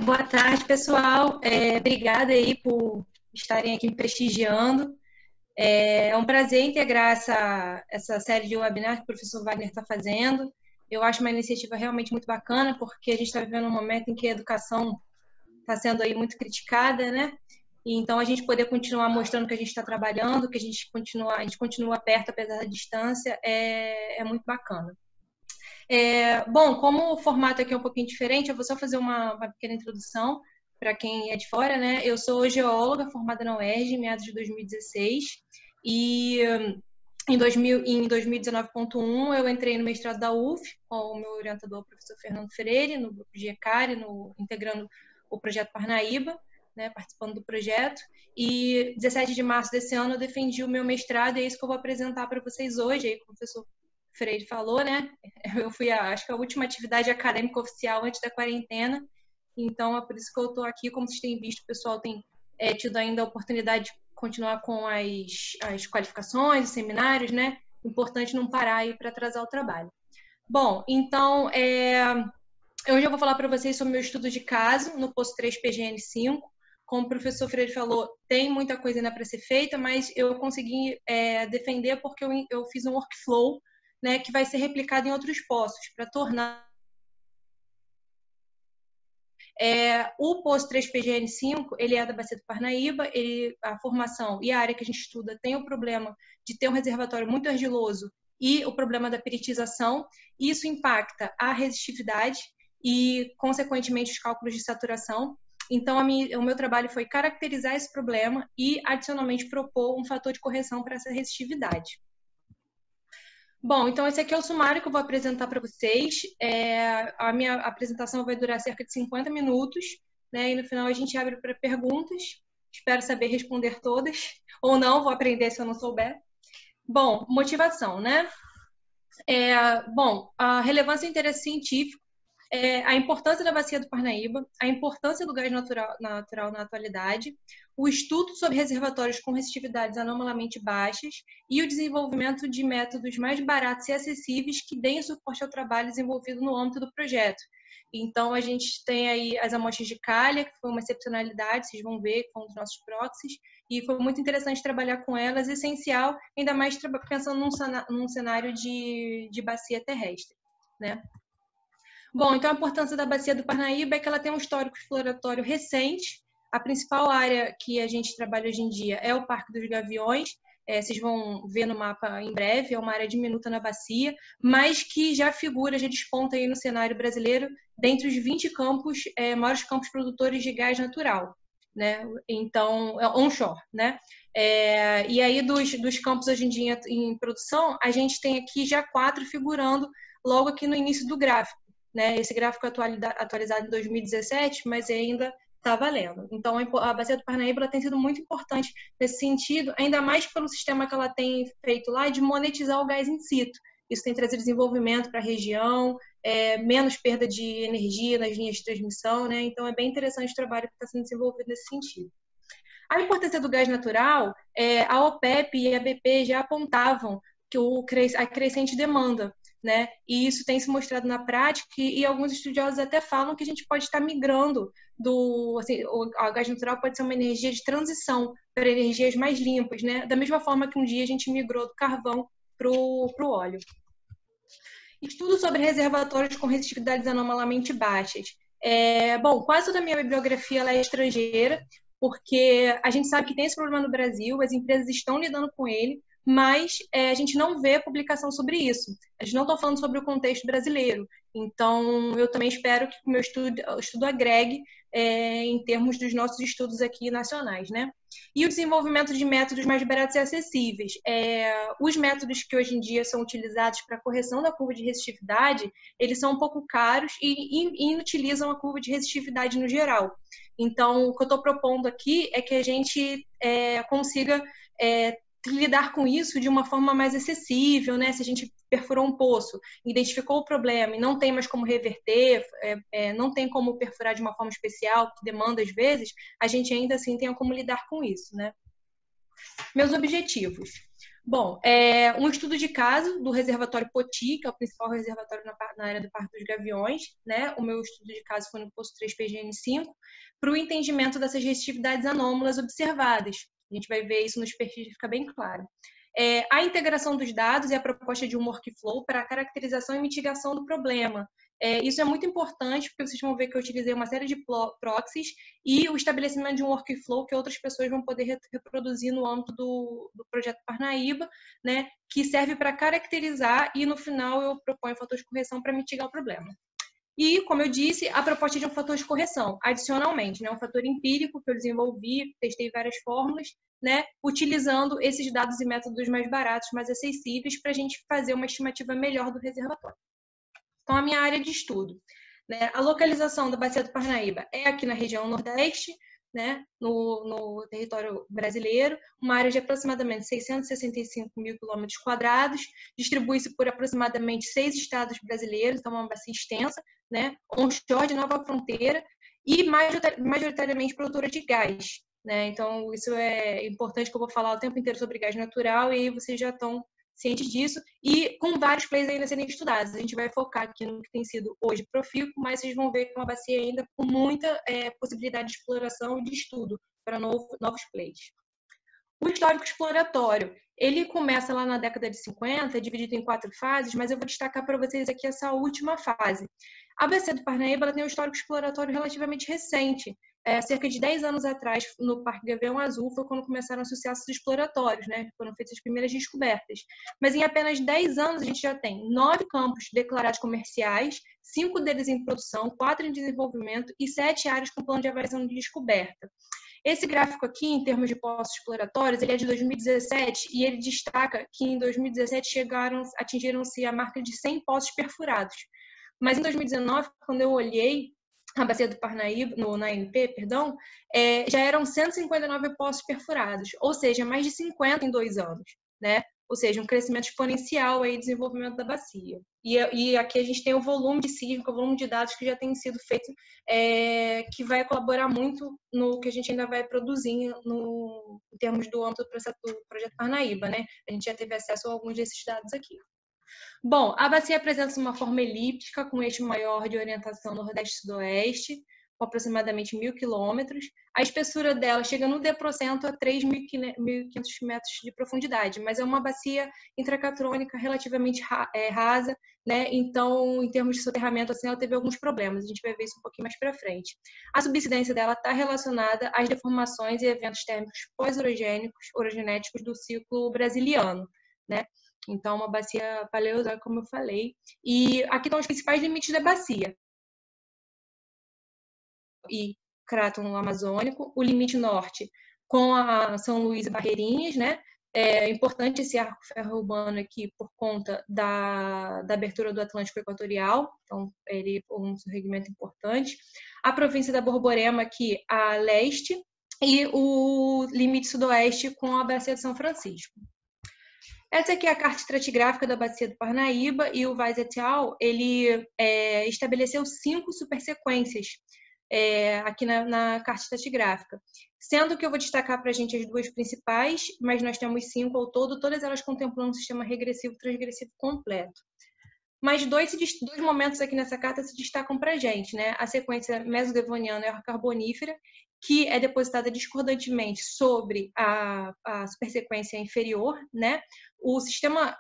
Boa tarde, pessoal. Obrigada aí por estarem aqui me prestigiando. É um prazer integrar essa série de webinars que o professor Wagner está fazendo. Eu acho uma iniciativa realmente muito bacana, porque a gente está vivendo um momento em que a educação está sendo aí muito criticada, né? E então, a gente poder continuar mostrando que a gente está trabalhando, que a gente continua perto apesar da distância, é muito bacana. Bom, como o formato aqui é um pouquinho diferente, eu vou só fazer uma pequena introdução para quem é de fora, né? Eu sou geóloga formada na UERJ em meados de 2016 e em 2019.1 eu entrei no mestrado da UF com o meu orientador, o professor Fernando Freire, no grupo de ECARE, integrando o projeto Parnaíba, né, participando do projeto. E 17 de março desse ano eu defendi o meu mestrado e é isso que eu vou apresentar para vocês hoje, aí, como o professor Freire falou, né? Eu fui, acho que a última atividade acadêmica oficial antes da quarentena, então é por isso que eu estou aqui. Como vocês têm visto, o pessoal tem tido ainda a oportunidade de continuar com as qualificações, os seminários, né? Importante não parar aí para atrasar o trabalho. Bom, então, hoje eu vou falar para vocês sobre o meu estudo de caso no posto 3PGN5. Como o professor Freire falou, tem muita coisa ainda para ser feita, mas eu consegui defender porque eu fiz um workflow, né, que vai ser replicado em outros postos, para tornar o posto 3PGN5, ele é da Bacia do Parnaíba, a formação e a área que a gente estuda tem o problema de ter um reservatório muito argiloso e o problema da peritização. Isso impacta a resistividade e, consequentemente, os cálculos de saturação. Então, o meu trabalho foi caracterizar esse problema e, adicionalmente, propor um fator de correção para essa resistividade. Bom, então esse aqui é o sumário que eu vou apresentar para vocês. A minha apresentação vai durar cerca de 50 minutos, né? E no final a gente abre para perguntas. Espero saber responder todas, ou não, vou aprender se eu não souber. Bom, motivação, né? Bom, a relevância e interesse científico, a importância da bacia do Parnaíba, a importância do gás natural na atualidade, o estudo sobre reservatórios com resistividades anomalamente baixas e o desenvolvimento de métodos mais baratos e acessíveis que deem suporte ao trabalho desenvolvido no âmbito do projeto. Então, a gente tem aí as amostras de calha, que foi uma excepcionalidade, vocês vão ver com os nossos proxies, e foi muito interessante trabalhar com elas, essencial, ainda mais pensando num cenário de bacia terrestre, né? Bom, então a importância da bacia do Parnaíba é que ela tem um histórico exploratório recente. A principal área que a gente trabalha hoje em dia é o Parque dos Gaviões. Vocês vão ver no mapa em breve, é uma área diminuta na bacia, mas que já figura, já desponta aí no cenário brasileiro, dentre os 20 maiores campos produtores de gás natural, né? Então, onshore, né? E aí, dos campos hoje em dia em produção, a gente tem aqui já 4 figurando logo aqui no início do gráfico. Né? Esse gráfico atualizado em 2017, mas ainda está valendo. Então, a Bacia do Parnaíba tem sido muito importante nesse sentido, ainda mais pelo sistema que ela tem feito lá de monetizar o gás in situ. Isso tem trazido desenvolvimento para a região, menos perda de energia nas linhas de transmissão, né? Então, é bem interessante o trabalho que está sendo desenvolvido nesse sentido. A importância do gás natural, a OPEP e a BP já apontavam que a crescente demanda, né? E isso tem se mostrado na prática e alguns estudiosos até falam que a gente pode estar migrando o gás natural pode ser uma energia de transição para energias mais limpas, né? Da mesma forma que um dia a gente migrou do carvão para o óleo. Estudo sobre reservatórios com resistividades anomalamente baixas. Bom, quase toda a minha bibliografia ela é estrangeira, porque a gente sabe que tem esse problema no Brasil, as empresas estão lidando com ele, mas a gente não vê publicação sobre isso. A gente não está falando sobre o contexto brasileiro. Então, eu também espero que o meu estudo agregue em termos dos nossos estudos aqui nacionais, né? E o desenvolvimento de métodos mais baratos e acessíveis. Os métodos que hoje em dia são utilizados para a correção da curva de resistividade, eles são um pouco caros e inutilizam a curva de resistividade no geral. Então, o que eu estou propondo aqui é que a gente consiga lidar com isso de uma forma mais acessível, né? Se a gente perfurou um poço, identificou o problema e não tem mais como reverter, não tem como perfurar de uma forma especial, que demanda às vezes, a gente ainda assim tem como lidar com isso, né? Meus objetivos. Bom, um estudo de caso do reservatório Poti, que é o principal reservatório na área do Parque dos Gaviões, né? O meu estudo de caso foi no posto 3PGN5, para o entendimento dessas restritividades anômalas observadas. A gente vai ver isso nos perfis, fica bem claro. A integração dos dados e a proposta de um workflow para a caracterização e mitigação do problema. Isso é muito importante, porque vocês vão ver que eu utilizei uma série de proxies e o estabelecimento de um workflow que outras pessoas vão poder reproduzir no âmbito do projeto Parnaíba, né, que serve para caracterizar e, no final, eu proponho fatores de correção para mitigar o problema. E, como eu disse, a proposta de um fator de correção, adicionalmente, né, um fator empírico que eu desenvolvi, testei várias fórmulas, né, utilizando esses dados e métodos mais baratos, mais acessíveis, para a gente fazer uma estimativa melhor do reservatório. Então, a minha área de estudo, né, a localização da Bacia do Parnaíba é aqui na região Nordeste, né, no território brasileiro, uma área de aproximadamente 665 mil quilômetros quadrados, distribui-se por aproximadamente 6 estados brasileiros, então é uma bacia extensa, né, onshore de Nova Fronteira e majoritariamente produtora de gás. Né? Então, isso é importante, que eu vou falar o tempo inteiro sobre gás natural, e aí vocês já estão cientes disso, e com vários players ainda serem estudados. A gente vai focar aqui no que tem sido hoje Profico, mas vocês vão ver que é uma bacia ainda com muita possibilidade de exploração e de estudo para novos players. O histórico exploratório, ele começa lá na década de 50, dividido em 4 fases, mas eu vou destacar para vocês aqui essa última fase. A bacia do Parnaíba tem um histórico exploratório relativamente recente. Cerca de 10 anos atrás, no Parque Gavião Azul, foi quando começaram os sucessos exploratórios, né? Foram feitas as primeiras descobertas. Mas em apenas 10 anos, a gente já tem 9 campos declarados comerciais, 5 deles em produção, 4 em desenvolvimento e 7 áreas com plano de avaliação de descoberta. Esse gráfico aqui, em termos de poços exploratórios, ele é de 2017 e ele destaca que em 2017 atingiram-se a marca de 100 poços perfurados. Mas em 2019, quando eu olhei a bacia do Parnaíba, na ANP, perdão, já eram 159 poços perfurados, ou seja, mais de 50 em 2 anos, né? Ou seja, um crescimento exponencial aí, desenvolvimento da bacia. E aqui a gente tem o volume de sísmica, o volume de dados que já tem sido feito, que vai colaborar muito no que a gente ainda vai produzir em termos do âmbito do projeto Parnaíba, né? A gente já teve acesso a alguns desses dados aqui. Bom, a bacia apresenta uma forma elíptica, com eixo maior de orientação nordeste-sudoeste, com aproximadamente 1.000 quilômetros. A espessura dela chega no deprocento a 3.500 metros de profundidade, mas é uma bacia intracatrônica relativamente rasa, né? Então, em termos de soterramento, assim, ela teve alguns problemas. A gente vai ver isso um pouquinho mais para frente. A subsidência dela está relacionada às deformações e eventos térmicos pós-orogenéticos do ciclo brasiliano, né? Então, uma bacia paleozoica, como eu falei. E aqui estão os principais limites da bacia. E Craton Amazônico, o limite norte com a São Luís e Barreirinhas, né? É importante esse arco ferro-urbano aqui por conta da abertura do Atlântico Equatorial, então ele é um segmento importante. A província da Borborema aqui a leste e o limite sudoeste com a bacia de São Francisco. Essa aqui é a carta estratigráfica da bacia do Parnaíba, e o Weiss et al. Ele estabeleceu 5 supersequências aqui na carta estratigráfica, sendo que eu vou destacar para a gente as 2 principais, mas nós temos 5 ao todo, todas elas contemplando um sistema regressivo transgressivo completo. Mas dois momentos aqui nessa carta se destacam para a gente, né? A sequência mesodevoniana e carbonífera, que é depositada discordantemente sobre a supersequência inferior, né? O sistema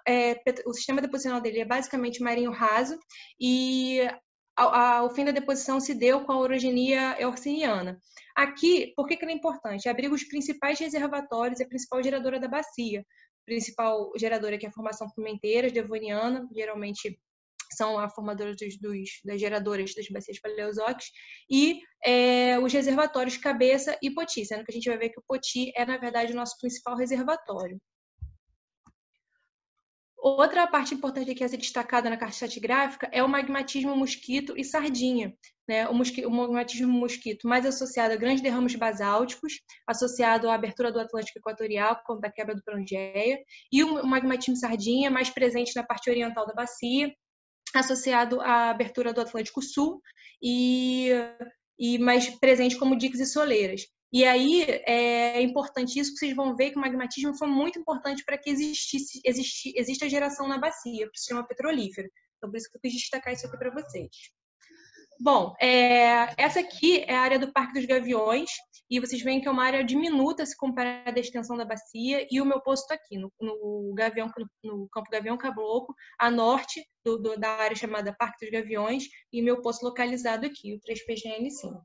deposicional dele é basicamente marinho raso, e o fim da deposição se deu com a orogenia eoceniana. Aqui, por que ela é importante? Abriga os principais reservatórios e a principal geradora da bacia. A principal geradora, que é a formação Pimenteiras, devoniana, geralmente são a formadora das geradoras das bacias paleozoicas, e os reservatórios Cabeça e Poti, sendo que a gente vai ver que o Poti é, na verdade, o nosso principal reservatório. Outra parte importante aqui a ser destacada na carta estratigráfica é o magmatismo mosquito e sardinha. Né? O magmatismo mosquito mais associado a grandes derrames basálticos, associado à abertura do Atlântico Equatorial, por conta da quebra do Pangeia, e o magmatismo sardinha mais presente na parte oriental da bacia, associado à abertura do Atlântico Sul e mais presente como diques e soleiras. E aí é importante isso, que vocês vão ver que o magmatismo foi muito importante para que exista a geração na bacia, para o sistema petrolífero. Então, por isso que eu quis destacar isso aqui para vocês. Bom, essa aqui é a área do Parque dos Gaviões, e vocês veem que é uma área diminuta se comparada à extensão da bacia, e o meu posto está aqui, no Campo Gavião Caboclo, a norte da área chamada Parque dos Gaviões, e meu posto localizado aqui, o 3PGN5.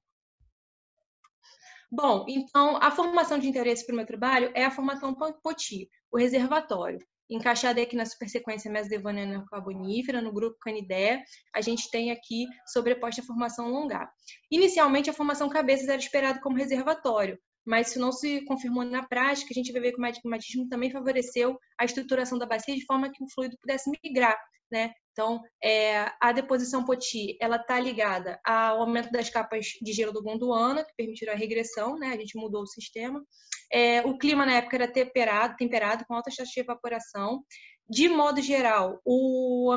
Bom, então, a formação de interesse para o meu trabalho é a formação Poti, o reservatório. Encaixada aqui na supersequência mesodevoniana carbonífera, no grupo Canidae, a gente tem aqui sobreposta a formação longar. Inicialmente, a formação cabeças era esperada como reservatório, mas isso não se confirmou na prática. A gente vai ver que o magmatismo também favoreceu a estruturação da bacia de forma que o fluido pudesse migrar, né? Então, a deposição Poti, ela está ligada ao aumento das capas de gelo do Gondwana, que permitiram a regressão, né? A gente mudou o sistema. O clima na época era temperado com altas taxas de evaporação. De modo geral, o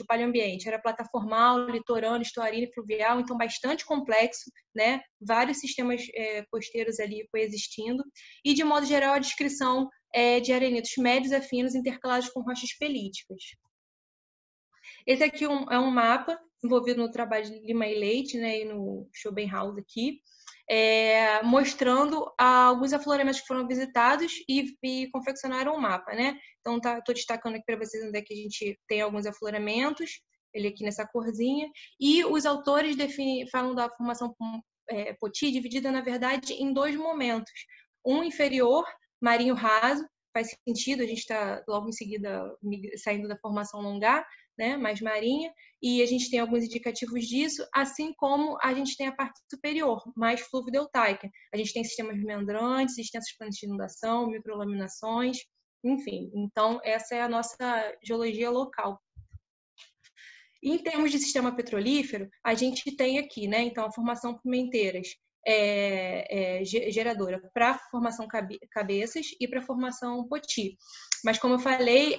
paleoambiente, era plataformal, litorâneo, estuarino e fluvial, então bastante complexo, né? Vários sistemas costeiros ali coexistindo. E, de modo geral, a descrição de arenitos médios a finos intercalados com rochas pelíticas. Esse aqui é um mapa envolvido no trabalho de Lima e Leite, né, e no Schopenhauer aqui, mostrando alguns afloramentos que foram visitados e confeccionaram um mapa, né? Então, estou destacando aqui para vocês onde é que a gente tem alguns afloramentos, ele aqui nessa corzinha, e os autores falam da formação Poti dividida, na verdade, em dois momentos. Um inferior, marinho raso, faz sentido, a gente está logo em seguida saindo da formação longar, né, mais marinha, e a gente tem alguns indicativos disso, assim como a gente tem a parte superior, mais fluvideltaica. A gente tem sistemas meandrantes, extensas planos de inundação, microlaminações, enfim. Então, essa é a nossa geologia local. Em termos de sistema petrolífero, a gente tem aqui, né, então, a formação Pimenteiras, geradora para formação cabeças e para formação Poti. Mas, como eu falei,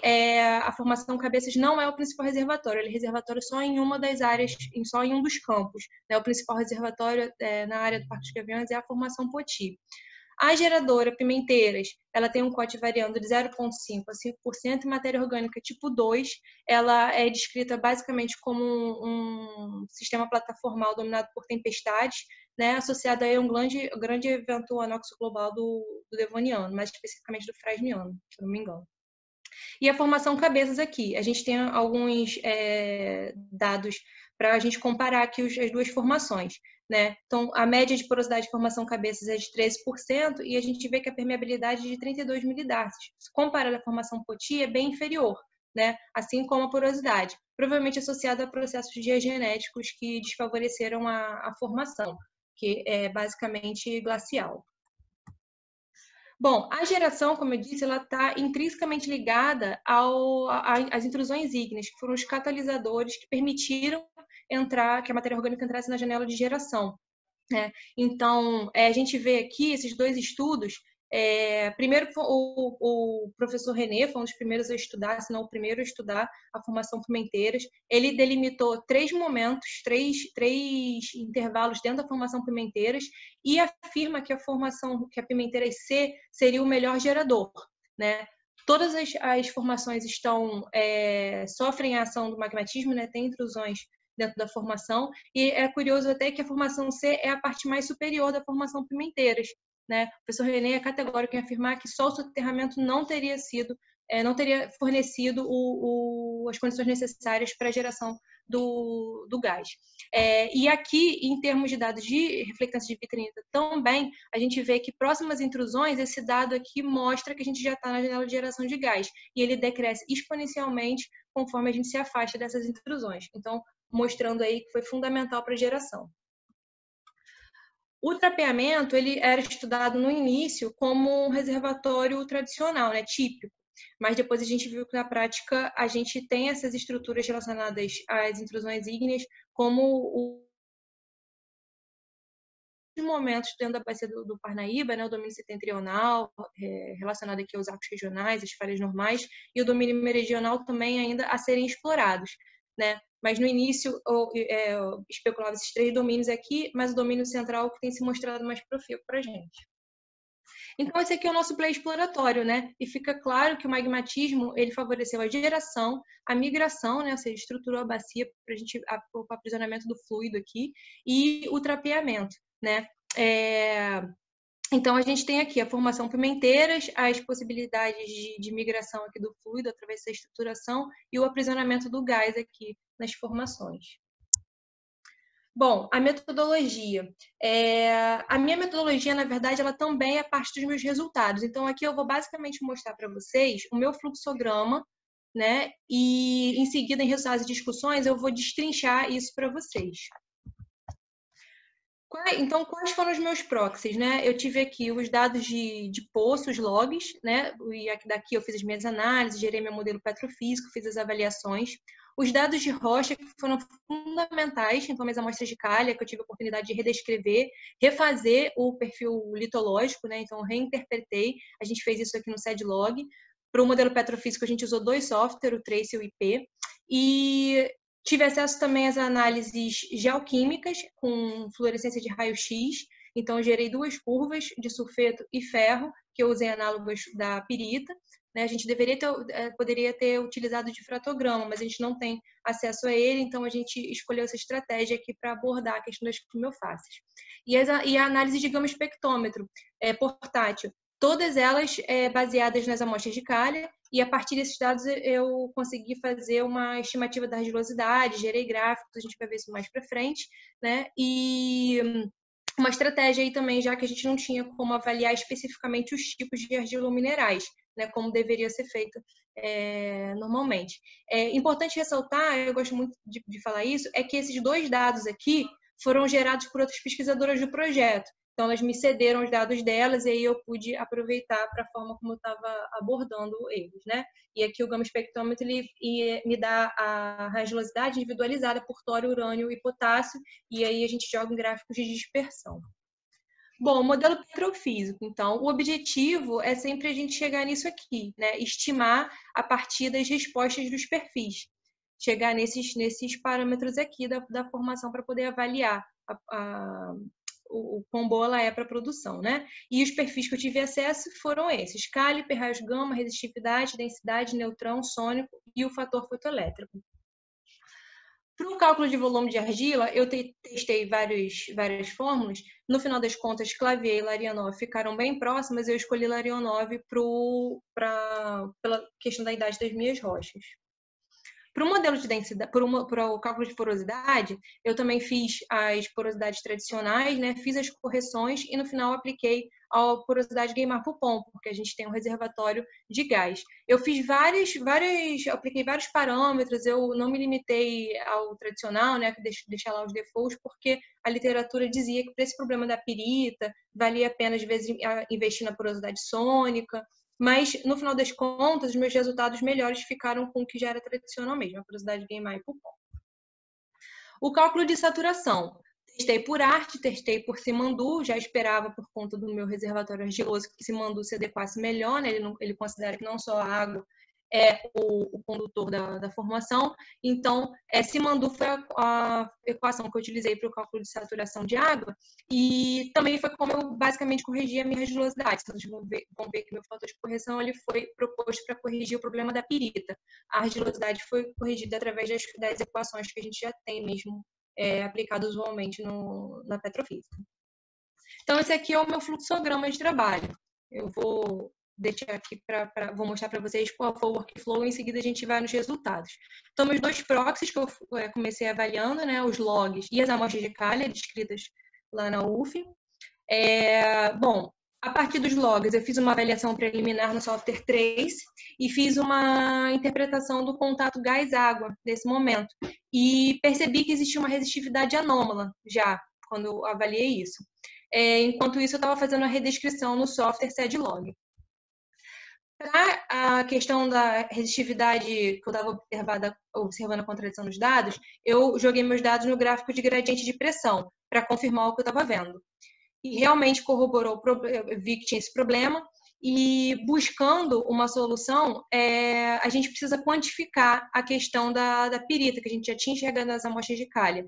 a formação cabeças não é o principal reservatório, ele é reservatório só em uma das áreas, só em um dos campos, né? O principal reservatório na área do Parque dos Gaviões é a formação Poti. A geradora Pimenteiras, ela tem um COT variando de 0,5% a 5%, e matéria orgânica tipo 2, ela é descrita basicamente como um sistema plataformal dominado por tempestades, né, associado a um grande evento anóxico global do Devoniano, mais especificamente do Frasniano, se não me engano. E a formação cabeças aqui, a gente tem alguns dados para a gente comparar aqui as duas formações, né? Então, a média de porosidade de formação cabeças é de 13% e a gente vê que a permeabilidade é de 32 milidarcies. Comparada à formação Poti, é bem inferior, né? Assim como a porosidade, provavelmente associada a processos diagenéticos que desfavoreceram a formação, que é basicamente glacial. Bom, a geração, como eu disse, ela está intrinsecamente ligada às intrusões ígneas, que foram os catalisadores que permitiram que a matéria orgânica entrasse na janela de geração, né? Então, a gente vê aqui esses dois estudos. Primeiro, o professor René foi um dos primeiros a estudar, se não o primeiro a estudar a formação Pimenteiras. Ele delimitou 3 momentos, três intervalos dentro da formação Pimenteiras e afirma que a Pimenteiras C seria o melhor gerador, né? Todas as formações sofrem a ação do magmatismo, né? Tem intrusões dentro da formação, e é curioso até que a formação C é a parte mais superior da formação Pimenteiras, né? O professor René é categórico em afirmar que só o soterramento não teria fornecido as condições necessárias para a geração do gás. E aqui, em termos de dados de reflectância de vitrinita também, a gente vê que próximas intrusões, esse dado aqui mostra que a gente já está na janela de geração de gás, e ele decresce exponencialmente conforme a gente se afasta dessas intrusões. Então, mostrando aí que foi fundamental para a geração. O trapeamento, ele era estudado no início como um reservatório tradicional, né, típico, mas depois a gente viu que na prática a gente tem essas estruturas relacionadas às intrusões ígneas como os momentos dentro da bacia do Parnaíba, né, o domínio setentrional, relacionado aqui aos arcos regionais, as falhas normais, e o domínio meridional também ainda a serem explorados, né? Mas no início especulava esses 3 domínios aqui, mas o domínio central que tem se mostrado mais profícuo para a gente. Então, esse aqui é o nosso play exploratório, né? E fica claro que o magmatismo, ele favoreceu a geração, a migração, né? Ou seja, estruturou a bacia para o aprisionamento do fluido aqui, e o trapeamento, né? Então, a gente tem aqui a formação pimenteiras, as possibilidades de migração aqui do fluido através dessa estruturação e o aprisionamento do gás aqui nas formações. Bom, a metodologia. A minha metodologia, na verdade, ela também é parte dos meus resultados. Então, aqui eu vou basicamente mostrar para vocês o meu fluxograma, né? E, em seguida, em resultados e discussões, eu vou destrinchar isso para vocês. Então, quais foram os meus proxies, né? Eu tive aqui os dados de poço, os logs, né? E daqui eu fiz as minhas análises, gerei meu modelo petrofísico, fiz as avaliações. Os dados de rocha que foram fundamentais, então minhas amostras de calha, que eu tive a oportunidade de redescrever, refazer o perfil litológico, né? Então, reinterpretei. A gente fez isso aqui no SEDlog. Para o modelo petrofísico, a gente usou 2 softwares, o Trace e o IP. E tive acesso também às análises geoquímicas com fluorescência de raio-x. Então, gerei 2 curvas de sulfeto e ferro, que eu usei análogas da pirita. A gente poderia ter utilizado o difratograma, mas a gente não tem acesso a ele, então a gente escolheu essa estratégia aqui para abordar a questão das quimiofáceis. E a análise de gama espectrômetro portátil, todas elas baseadas nas amostras de calha, e a partir desses dados eu consegui fazer uma estimativa da argilosidade, gerei gráficos, a gente vai ver isso mais para frente, né? E uma estratégia aí também, já que a gente não tinha como avaliar especificamente os tipos de argilominerais, né, como deveria ser feito normalmente. É importante ressaltar, eu gosto muito de falar isso, é que esses 2 dados aqui foram gerados por outras pesquisadoras do projeto. Então, elas me cederam os dados delas e aí eu pude aproveitar para a forma como eu estava abordando eles, né? E aqui o gama espectrômetro ele me dá a radiolosidade individualizada por tório, urânio e potássio, e aí a gente joga em gráficos de dispersão. Bom, modelo petrofísico, então, o objetivo é sempre a gente chegar nisso aqui, né? Estimar a partir das respostas dos perfis. Chegar nesses parâmetros aqui da formação para poder avaliar o quão boa ela é para a produção, né? E os perfis que eu tive acesso foram esses: caliper, raios gama, resistividade, densidade, neutrão, sônico e o fator fotoelétrico. Para o cálculo de volume de argila, eu testei várias fórmulas. No final das contas, Clavier e Larionov ficaram bem próximas. Eu escolhi Larionov pela questão da idade das minhas rochas. Para o modelo de densidade, para o cálculo de porosidade, eu também fiz as porosidades tradicionais, né? Fiz as correções e no final apliquei a porosidade Gueimard-Poupon, porque a gente tem um reservatório de gás. Eu fiz apliquei vários parâmetros, eu não me limitei ao tradicional, né? Deixar lá os defaults, porque a literatura dizia que para esse problema da pirita, valia a pena, às vezes, investir na porosidade sônica. Mas, no final das contas, os meus resultados melhores ficaram com o que já era tradicional mesmo, a porosidade Gueimard e Poupon. O cálculo de saturação. Testei por arte, testei por Simandu, já esperava por conta do meu reservatório argiloso que Simandu se adequasse melhor, né? Ele considera que não só a água é o condutor da formação. Então, Simandu foi a equação que eu utilizei para o cálculo de saturação de água e também foi como eu basicamente corrigi a minha argilosidade. Então, vocês vão ver que meu fator de correção ele foi proposto para corrigir o problema da pirita. A argilosidade foi corrigida através das equações que a gente já tem mesmo aplicado usualmente na petrofísica. Então, esse aqui é o meu fluxograma de trabalho. Eu vou deixar aqui vou mostrar para vocês qual foi o workflow e em seguida a gente vai nos resultados. Então, meus 2 proxies que eu comecei avaliando, né, os logs e as amostras de calha descritas lá na UF. Bom, a partir dos logs, eu fiz uma avaliação preliminar no software Trace e fiz uma interpretação do contato gás-água nesse momento. E percebi que existia uma resistividade anômala já, quando eu avaliei isso. Enquanto isso, eu estava fazendo a redescrição no software SEDlog. Para a questão da resistividade que eu estava observando a contradição dos dados, eu joguei meus dados no gráfico de gradiente de pressão para confirmar o que eu estava vendo. E realmente corroborou, vi que tinha esse problema, e buscando uma solução, a gente precisa quantificar a questão da pirita, que a gente já tinha enxergado nas amostras de calha.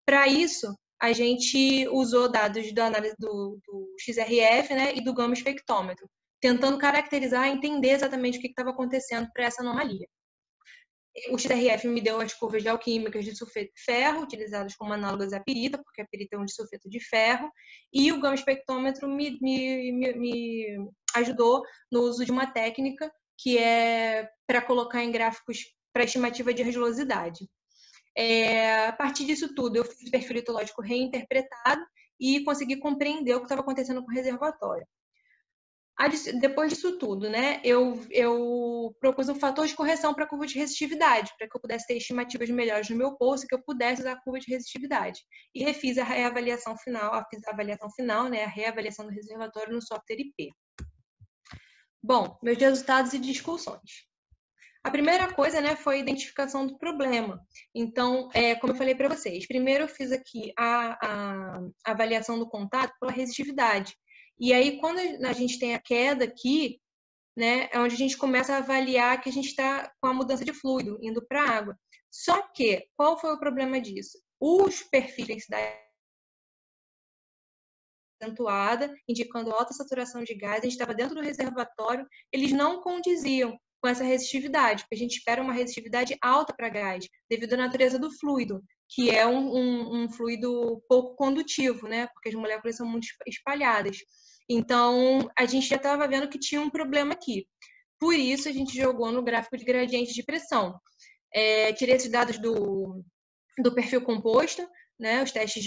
Para isso, a gente usou dados da análise do XRF, né, e do gama espectrômetro, tentando caracterizar e entender exatamente o que estava acontecendo para essa anomalia. O XRF me deu as curvas de alquímicas de sulfeto de ferro, utilizadas como análogas à pirita, porque a pirita é um disulfeto de ferro, e o gama espectrômetro me ajudou no uso de uma técnica que é para colocar em gráficos para estimativa de radiolosidade. A partir disso tudo, eu fiz o perfil litológico reinterpretado e consegui compreender o que estava acontecendo com o reservatório. Depois disso tudo, né, eu propus um fator de correção para a curva de resistividade, para que eu pudesse ter estimativas melhores no meu poço e que eu pudesse usar a curva de resistividade. E refiz a reavaliação final, fiz a avaliação final, né, a reavaliação do reservatório no software IP. Bom, meus resultados e discussões. A primeira coisa, né, foi a identificação do problema. Então, como eu falei para vocês, primeiro eu fiz aqui a avaliação do contato pela resistividade. E aí, quando a gente tem a queda aqui, né, é onde a gente começa a avaliar que a gente está com a mudança de fluido, indo para a água. Só que, qual foi o problema disso? Os perfis de densidade acentuada, indicando alta saturação de gás, a gente estava dentro do reservatório, eles não condiziam com essa resistividade, porque a gente espera uma resistividade alta para gás, devido à natureza do fluido, que é um fluido pouco condutivo, né? Porque as moléculas são muito espalhadas. Então, a gente já estava vendo que tinha um problema aqui. Por isso, a gente jogou no gráfico de gradiente de pressão. Tirei esses dados do perfil composto, né, os testes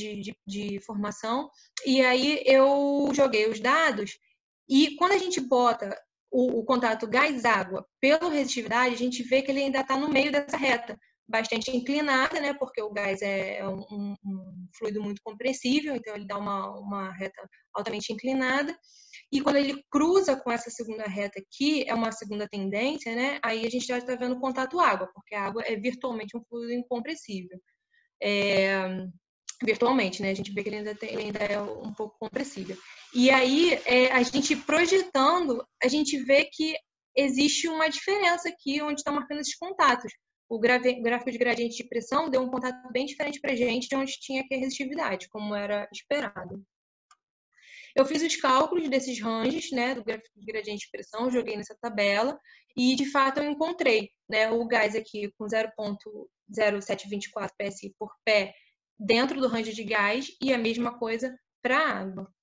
de formação, e aí eu joguei os dados, e quando a gente bota o contato gás-água pela resistividade, a gente vê que ele ainda está no meio dessa reta, bastante inclinada, né, porque o gás é um fluido muito compressível, então ele dá uma reta altamente inclinada, e quando ele cruza com essa segunda reta aqui, é uma segunda tendência, né, aí a gente já está vendo contato água, porque a água é virtualmente um fluido incompressível. Virtualmente, né? A gente vê que ele ainda é um pouco compressível. E aí, a gente projetando, a gente vê que existe uma diferença aqui onde estão marcando esses contatos. O gráfico de gradiente de pressão deu um contato bem diferente para a gente de onde tinha aqui a resistividade, como era esperado. Eu fiz os cálculos desses ranges, né, do gráfico de gradiente de pressão, joguei nessa tabela e, de fato, eu encontrei, né, o gás aqui com 0,0724 PSI por pé dentro do range de gás e a mesma coisa para a água.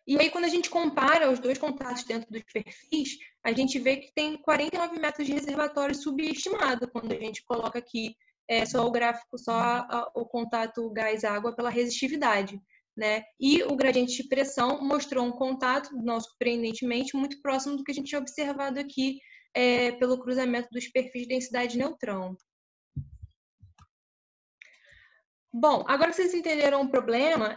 E aí, quando a gente compara os dois contatos dentro dos perfis, a gente vê que tem 49 metros de reservatório subestimado quando a gente coloca aqui só o gráfico, só o contato gás-água pela resistividade, né? E o gradiente de pressão mostrou um contato, não surpreendentemente, muito próximo do que a gente tinha observado aqui pelo cruzamento dos perfis de densidade neutrão. Bom, agora que vocês entenderam o problema,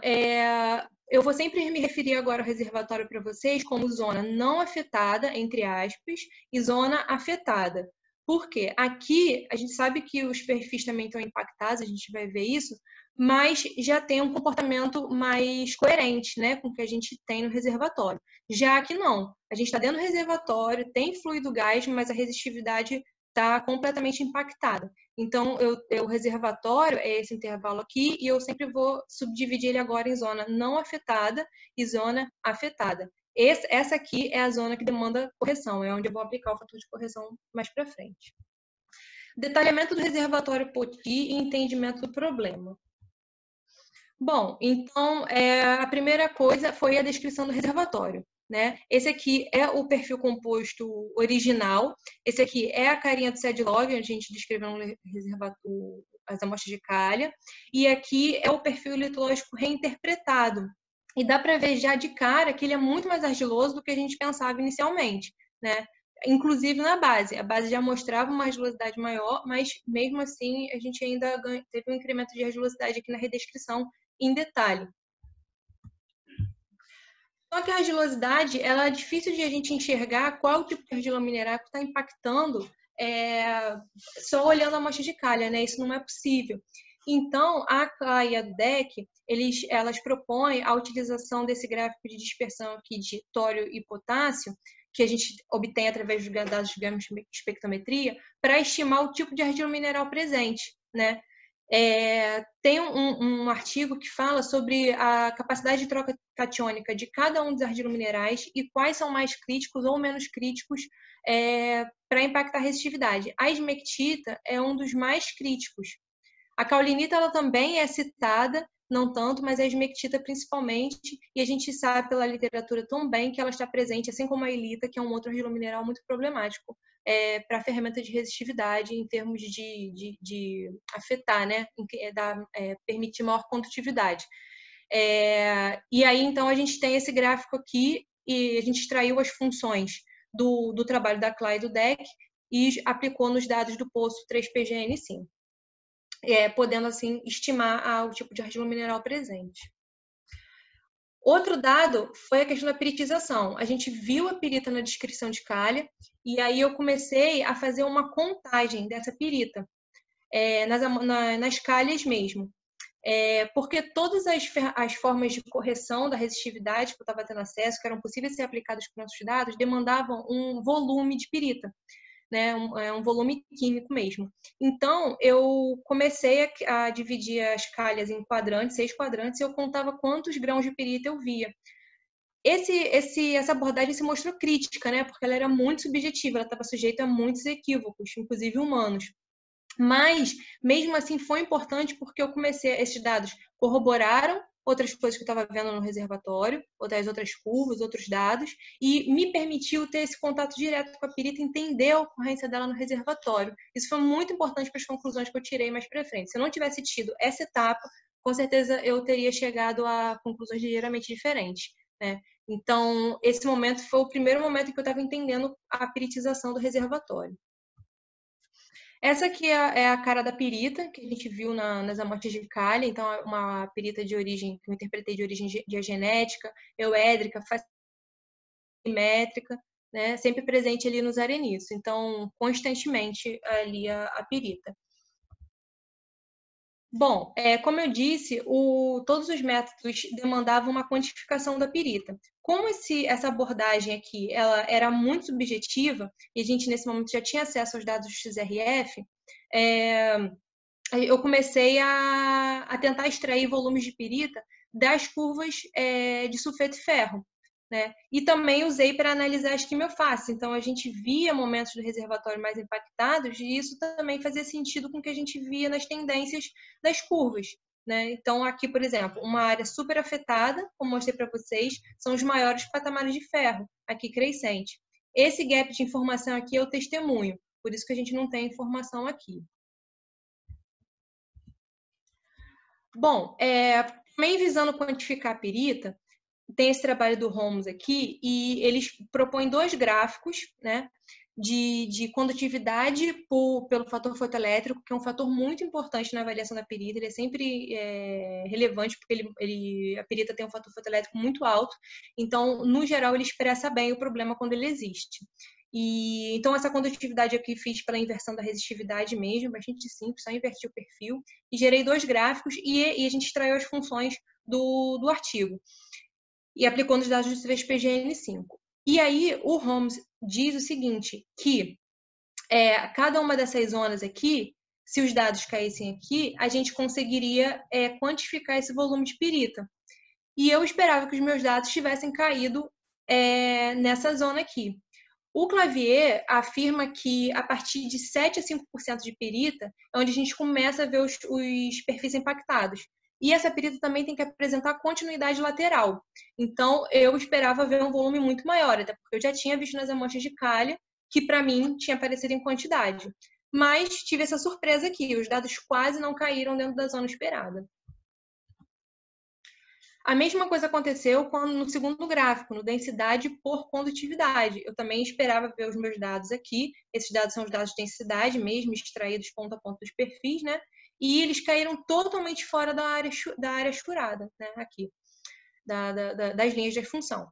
eu vou sempre me referir agora ao reservatório para vocês como zona não afetada, entre aspas, e zona afetada. Por quê? Aqui, a gente sabe que os perfis também estão impactados, a gente vai ver isso, mas já tem um comportamento mais coerente, né, com o que a gente tem no reservatório. Já que não, a gente está dentro do reservatório, tem fluido gás, mas a resistividade está completamente impactada. Então, o reservatório é esse intervalo aqui e eu sempre vou subdividir ele agora em zona não afetada e zona afetada. Essa aqui é a zona que demanda correção, é onde eu vou aplicar o fator de correção mais para frente. Detalhamento do reservatório Poti e entendimento do problema. Bom, então, a primeira coisa foi a descrição do reservatório, né? Esse aqui é o perfil composto original, esse aqui é a carinha do SEDlog, onde a gente descreveu as amostras de calha, e aqui é o perfil litológico reinterpretado. E dá para ver já de cara que ele é muito mais argiloso do que a gente pensava inicialmente, né? Inclusive na base. A base já mostrava uma argilosidade maior, mas mesmo assim a gente ainda teve um incremento de argilosidade aqui na redescrição em detalhe. Só que a argilosidade, ela é difícil de a gente enxergar qual tipo de argila mineral que está impactando só olhando a amostra de calha, né? Isso não é possível. Então, a CLA e a DEC, elas propõem a utilização desse gráfico de dispersão aqui de tório e potássio, que a gente obtém através dos dados de espectrometria, para estimar o tipo de argila mineral presente, né? Tem um artigo que fala sobre a capacidade de troca catiônica de cada um dos argilominerais e quais são mais críticos ou menos críticos para impactar a resistividade. A esmectita é um dos mais críticos. A caulinita ela também é citada, não tanto, mas a esmectita principalmente, e a gente sabe pela literatura também que ela está presente, assim como a ilita, que é um outro argilomineral muito problemático para a ferramenta de resistividade em termos de afetar, né? Permitir maior condutividade. E aí, então, a gente tem esse gráfico aqui e a gente extraiu as funções do trabalho da CLA e do DEC e aplicou nos dados do poço 3PGN5. Podendo, assim, estimar o tipo de argila mineral presente. Outro dado foi a questão da piritização. A gente viu a pirita na descrição de calha e aí eu comecei a fazer uma contagem dessa pirita, nas calhas mesmo. Porque todas as formas de correção da resistividade que eu estava tendo acesso, que eram possíveis ser aplicadas com nossos dados, demandavam um volume de pirita. Né, um volume químico mesmo. Então, eu comecei a dividir as calhas em quadrantes, 6 quadrantes, e eu contava quantos grãos de pirita eu via. Essa abordagem se mostrou crítica, né, porque ela era muito subjetiva, ela estava sujeita a muitos equívocos, inclusive humanos. Mas, mesmo assim, foi importante porque esses dados corroboraram outras coisas que eu estava vendo no reservatório, outras curvas, outros dados, e me permitiu ter esse contato direto com a perita, entender a ocorrência dela no reservatório. Isso foi muito importante para as conclusões que eu tirei mais para frente. Se eu não tivesse tido essa etapa, com certeza eu teria chegado a conclusões ligeiramente diferentes, né? Então, esse momento foi o primeiro momento em que eu estava entendendo a peritização do reservatório. Essa aqui é a cara da perita, que a gente viu nas amostras de calha. Então, é uma perita de origem, que eu interpretei de origem diagenética, euédrica, facimétrica, né? Sempre presente ali nos areníceos. Então, constantemente ali a perita. Bom, como eu disse, todos os métodos demandavam uma quantificação da perita. Como essa abordagem aqui ela era muito subjetiva, e a gente nesse momento já tinha acesso aos dados do XRF, eu comecei a tentar extrair volumes de perita das curvas de sulfeto e ferro. Né? E também usei para analisar as quimiofaces. Então, a gente via momentos do reservatório mais impactados e isso também fazia sentido com o que a gente via nas tendências das curvas. Né? Então, aqui, por exemplo, uma área super afetada, como mostrei para vocês, são os maiores patamares de ferro, aqui crescente. Esse gap de informação aqui é o testemunho, por isso que a gente não tem informação aqui. Bom, também visando quantificar a perita, tem esse trabalho do Holmes aqui, e eles propõem 2 gráficos, né, de condutividade pelo fator fotoelétrico, que é um fator muito importante na avaliação da perita. Ele é sempre relevante, porque a perita tem um fator fotoelétrico muito alto, então, no geral, ele expressa bem o problema quando ele existe. Então, essa condutividade aqui fiz pela inversão da resistividade mesmo, bastante simples, só inverti o perfil, e gerei 2 gráficos, e a gente extraiu as funções do artigo e aplicou nos dados do 3PGN5. E aí o Holmes diz o seguinte, que cada uma dessas zonas aqui, se os dados caíssem aqui, a gente conseguiria quantificar esse volume de perita. E eu esperava que os meus dados tivessem caído nessa zona aqui. O Clavier afirma que a partir de 7 a 5% de perita é onde a gente começa a ver os perfis impactados. E essa perita também tem que apresentar continuidade lateral. Então, eu esperava ver um volume muito maior, até porque eu já tinha visto nas amostras de calha, que para mim tinha aparecido em quantidade. Mas tive essa surpresa aqui, os dados quase não caíram dentro da zona esperada. A mesma coisa aconteceu no segundo gráfico, no densidade por condutividade. Eu também esperava ver os meus dados aqui. Esses dados são os dados de densidade mesmo, extraídos ponto a ponto dos perfis, né? E eles caíram totalmente fora da área escurada, né? Aqui, das linhas de função.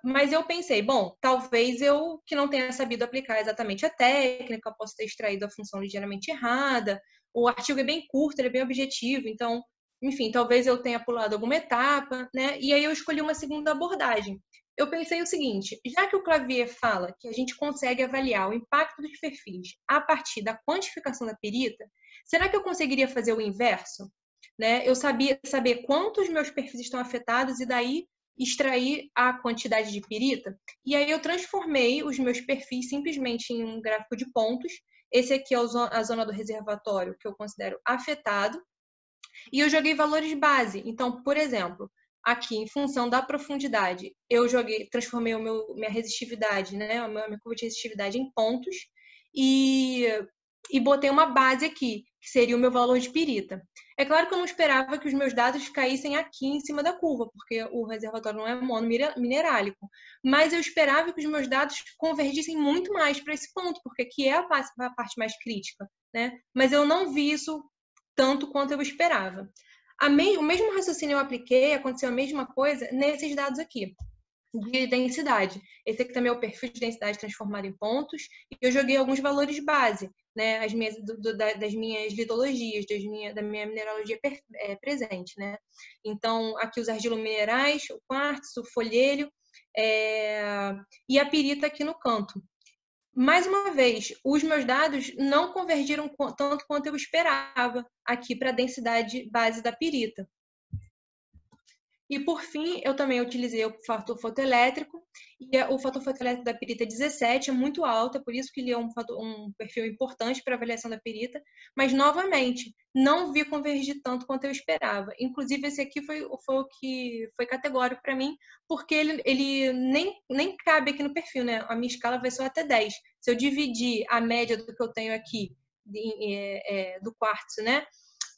Mas eu pensei, bom, talvez eu que não tenha sabido aplicar exatamente a técnica, posso ter extraído a função ligeiramente errada. O artigo é bem curto, ele é bem objetivo, então enfim, talvez eu tenha pulado alguma etapa, né? E aí eu escolhi uma segunda abordagem, eu pensei o seguinte, já que o Clavier fala que a gente consegue avaliar o impacto dos perfis a partir da quantificação da perita, será que eu conseguiria fazer o inverso? Né? Eu sabia saber quantos meus perfis estão afetados e daí extrair a quantidade de perita. E aí eu transformei os meus perfis simplesmente em um gráfico de pontos. Esse aqui é a zona do reservatório que eu considero afetado. E eu joguei valores base. Então, por exemplo, aqui, em função da profundidade, eu transformei minha resistividade, né, a minha curva de resistividade em pontos e botei uma base aqui, que seria o meu valor de pirita. É claro que eu não esperava que os meus dados caíssem aqui em cima da curva, porque o reservatório não é monominerálico, mas eu esperava que os meus dados convergissem muito mais para esse ponto, porque aqui é a parte mais crítica, né? Mas eu não vi isso tanto quanto eu esperava. O mesmo raciocínio eu apliquei, aconteceu a mesma coisa nesses dados aqui, de densidade. Esse aqui também é o perfil de densidade transformado em pontos, e eu joguei alguns valores base, né, das minhas litologias, da minha mineralogia presente. Né? Então, aqui os argilominerais, o quartzo, o folhelho, e a pirita aqui no canto. Mais uma vez, os meus dados não convergiram tanto quanto eu esperava aqui para a densidade base da pirita. E, por fim, eu também utilizei o fator fotoelétrico, e o fator fotoelétrico da perita 17 é muito alto, é por isso que ele é um perfil importante para a avaliação da perita, mas, novamente, não vi convergir tanto quanto eu esperava. Inclusive, esse aqui foi o que foi categórico para mim, porque ele nem cabe aqui no perfil, né? A minha escala vai só até 10. Se eu dividir a média do que eu tenho aqui, do quartzo, né?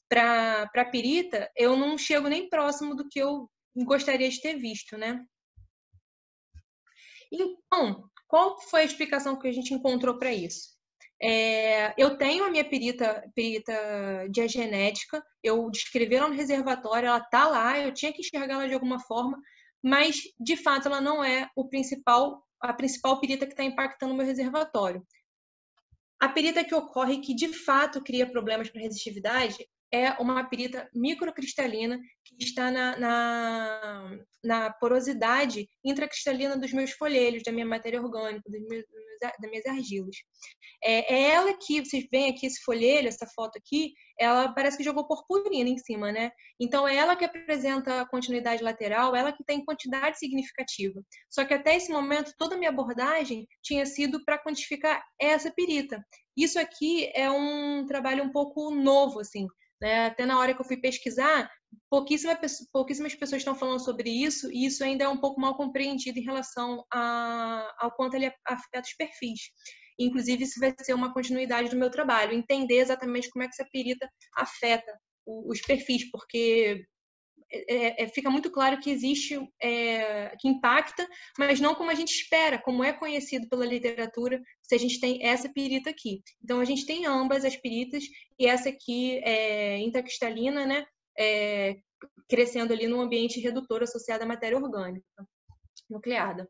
Para a perita, eu não chego nem próximo do que eu gostaria de ter visto, né? Então, qual foi a explicação que a gente encontrou para isso? Eu tenho a minha perita diagenética, eu descrevi ela no reservatório, ela está lá, eu tinha que enxergá-la de alguma forma, mas, de fato, ela não é a principal perita que está impactando o meu reservatório. A perita que ocorre que, de fato, cria problemas para resistividade é uma perita microcristalina que está na porosidade intracristalina dos meus folhelhos, da minha matéria orgânica, das minhas argilas. É ela que, vocês veem aqui esse folhelho, essa foto aqui, ela parece que jogou purpurina em cima, né? Então, é ela que apresenta a continuidade lateral, ela que tem quantidade significativa. Só que até esse momento, toda a minha abordagem tinha sido para quantificar essa perita. Isso aqui é um trabalho um pouco novo, assim, né? Até na hora que eu fui pesquisar, pouquíssimas pessoas estão falando sobre isso, e isso ainda é um pouco mal compreendido em relação ao quanto ele afeta os perfis. Inclusive, isso vai ser uma continuidade do meu trabalho, entender exatamente como é que essa perita afeta os perfis, porque fica muito claro que existe, que impacta, mas não como a gente espera, como é conhecido pela literatura, se a gente tem essa perita aqui. Então, a gente tem ambas as peritas, e essa aqui é intracristalina, né, crescendo ali num ambiente redutor associado à matéria orgânica nucleada.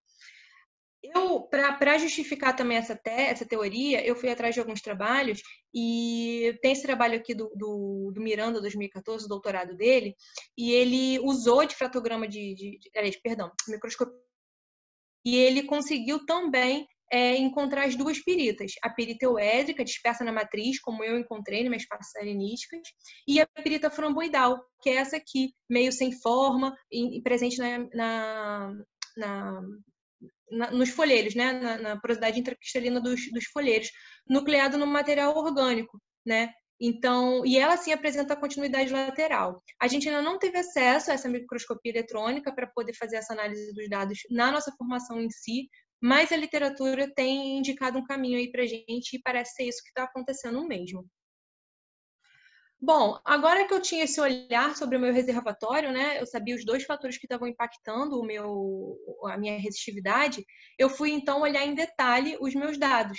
Para justificar também essa teoria, eu fui atrás de alguns trabalhos, e tem esse trabalho aqui do Miranda, 2014, o doutorado dele, e ele usou difratograma microscopia, e ele conseguiu também encontrar as duas peritas, a perita euédrica, dispersa na matriz, como eu encontrei nas minhas partes selenísticas, e a perita framboidal, que é essa aqui, meio sem forma, e presente nos folhelhos, né? na porosidade intracristalina dos folhelhos, nucleado no material orgânico, né? Então, e ela sim apresenta a continuidade lateral. A gente ainda não teve acesso a essa microscopia eletrônica para poder fazer essa análise dos dados na nossa formação em si, mas a literatura tem indicado um caminho aí para a gente, e parece ser isso que está acontecendo mesmo. Bom, agora que eu tinha esse olhar sobre o meu reservatório, né, eu sabia os dois fatores que estavam impactando a minha resistividade, eu fui então olhar em detalhe os meus dados.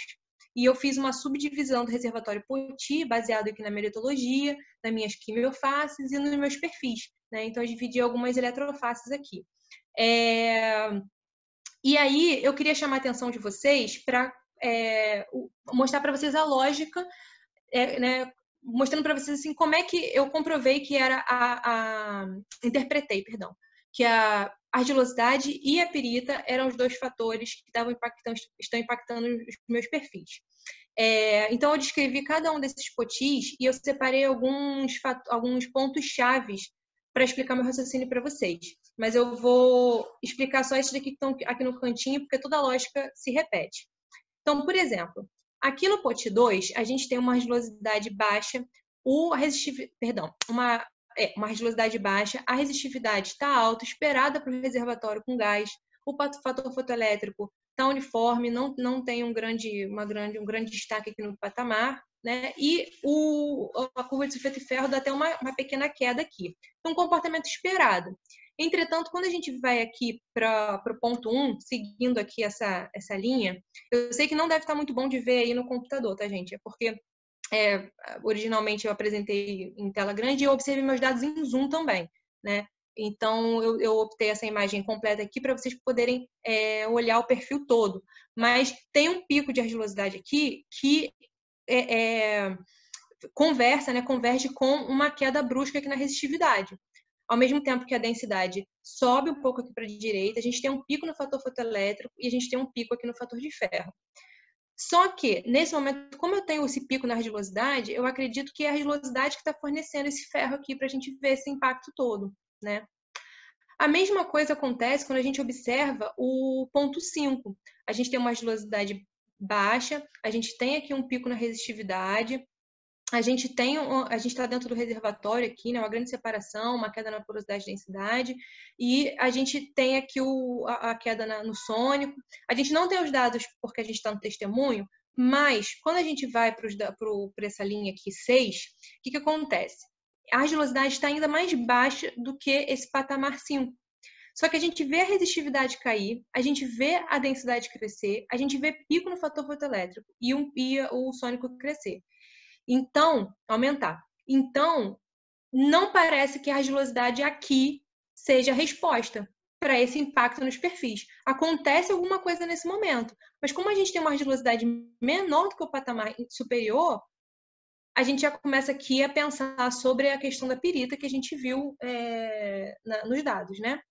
E eu fiz uma subdivisão do reservatório Poti, baseado aqui na meritologia, nas minhas quimiofaces e nos meus perfis. Né? Então, eu dividi algumas eletrofaces aqui. E aí, eu queria chamar a atenção de vocês para mostrar para vocês a lógica, né, mostrando para vocês assim como é que eu comprovei que interpretei, que a argilosidade e a pirita eram os 2 fatores que estão impactando os meus perfis. Então, eu descrevi cada um desses potis e eu separei alguns pontos chaves para explicar meu raciocínio para vocês. Mas eu vou explicar só esses daqui que estão aqui no cantinho, porque toda a lógica se repete. Então, por exemplo, aqui no POT 2, a gente tem uma argilosidade baixa, uma argilosidade baixa, a resistividade está alta, esperada para o reservatório com gás, o fator fotoelétrico está uniforme, não tem um grande destaque aqui no patamar, né? E a curva de sulfeto de ferro dá até uma pequena queda aqui. Então, comportamento esperado. Entretanto, quando a gente vai aqui para o ponto 1, seguindo aqui essa linha, eu sei que não deve estar muito bom de ver aí no computador, tá, gente? É porque originalmente eu apresentei em tela grande e eu observei meus dados em zoom também, né? Então, eu optei essa imagem completa aqui para vocês poderem olhar o perfil todo. Mas tem um pico de argilosidade aqui que converge com uma queda brusca aqui na resistividade. Ao mesmo tempo que a densidade sobe um pouco aqui para a direita, a gente tem um pico no fator fotoelétrico e a gente tem um pico aqui no fator de ferro. Só que, nesse momento, como eu tenho esse pico na argilosidade, eu acredito que é a argilosidade que está fornecendo esse ferro aqui para a gente ver esse impacto todo, né? A mesma coisa acontece quando a gente observa o ponto 5. A gente tem uma argilosidade baixa, a gente tem aqui um pico na resistividade, a gente está dentro do reservatório aqui, né, uma grande separação, uma queda na porosidade e densidade, e a gente tem aqui a queda no sônico. A gente não tem os dados porque a gente está no testemunho, mas quando a gente vai para essa linha aqui 6, o que acontece? A argilosidade está ainda mais baixa do que esse patamar 5. Só que a gente vê a resistividade cair, a gente vê a densidade crescer, a gente vê pico no fator fotoelétrico e o sônico crescer. Então, aumentar. Então, não parece que a argilosidade aqui seja a resposta para esse impacto nos perfis. Acontece alguma coisa nesse momento, mas como a gente tem uma argilosidade menor do que o patamar superior, a gente já começa aqui a pensar sobre a questão da pirita que a gente viu nos dados, né?